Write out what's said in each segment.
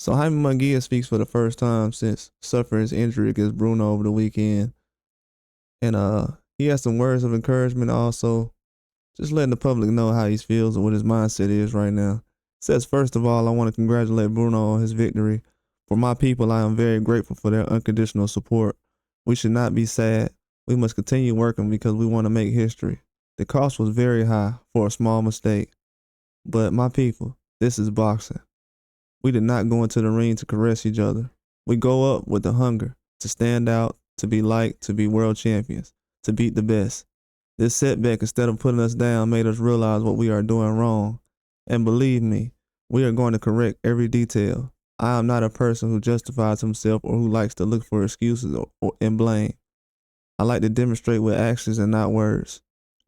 So Jaime Munguia speaks for the first time since suffering his injury against Bruno over the weekend. And he has some words of encouragement also, just letting the public know how he feels and what his mindset is right now. Says, first of all, I want to congratulate Bruno on his victory. For my people, I am very grateful for their unconditional support. We should not be sad. We must continue working because we want to make history. The cost was very high for a small mistake. But my people, this is boxing. We did not go into the ring to caress each other. We go up with the hunger to stand out, to be liked, to be world champions, to beat the best. This setback, instead of putting us down, made us realize what we are doing wrong. And believe me, we are going to correct every detail. I am not a person who justifies himself or who likes to look for excuses and blame. I like to demonstrate with actions and not words.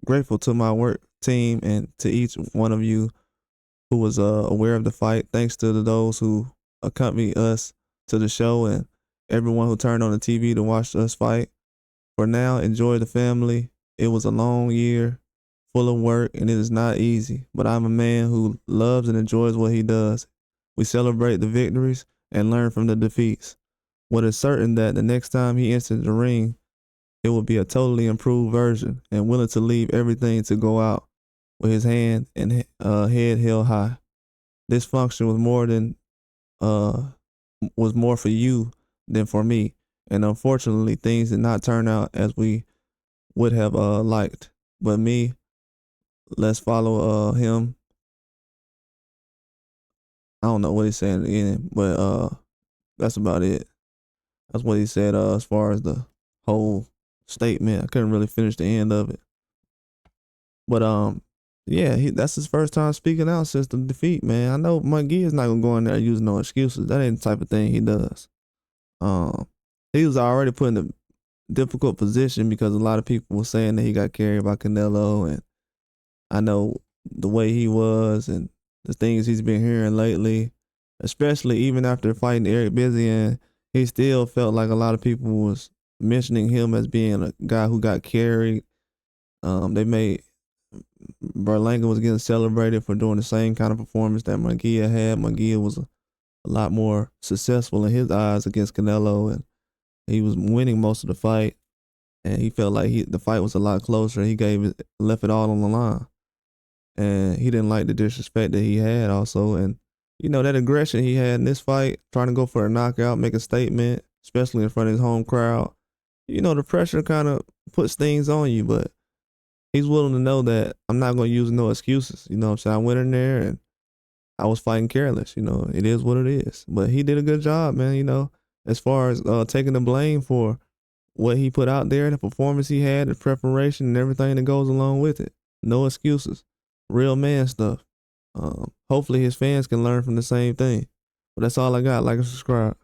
Grateful to my work team and to each one of you who was aware of the fight. Thanks to those who accompanied us to the show and everyone who turned on the TV to watch us fight. For now, enjoy the family. It was a long year, full of work, and it is not easy, but I'm a man who loves and enjoys what he does. We celebrate the victories and learn from the defeats. What is certain that the next time he enters the ring, it will be a totally improved version and willing to leave everything to go out with his hand and head held high. This function was more for you than for me, and unfortunately, things did not turn out as we would have liked. But me, let's follow him. I don't know what he's saying at the end, but that's about it. That's what he said as far as the whole statement. I couldn't really finish the end of it, but yeah, that's his first time speaking out since the defeat, man. I know Munguia is not gonna go in there using no excuses. That ain't the type of thing he does. Um, he was already put in a difficult position because a lot of people were saying that he got carried by Canelo, and I know the way he was and the things he's been hearing lately, especially even after fighting Eric Bizian, he still felt like a lot of people was mentioning him as being a guy who got carried. They made Berlanga was getting celebrated for doing the same kind of performance that Munguia had. Munguia was a lot more successful in his eyes against Canelo, and he was winning most of the fight. And he felt like the fight was a lot closer. He left it all on the line, and he didn't like the disrespect that he had also. And you know that aggression he had in this fight, trying to go for a knockout, make a statement, especially in front of his home crowd. You know the pressure kind of puts things on you, but he's willing to know that I'm not going to use no excuses. You know what I'm saying? I went in there and I was fighting careless. You know, it is what it is. But he did a good job, man, you know, as far as taking the blame for what he put out there, the performance he had, the preparation and everything that goes along with it. No excuses. Real man stuff. Hopefully his fans can learn from the same thing. But that's all I got. Like and subscribe.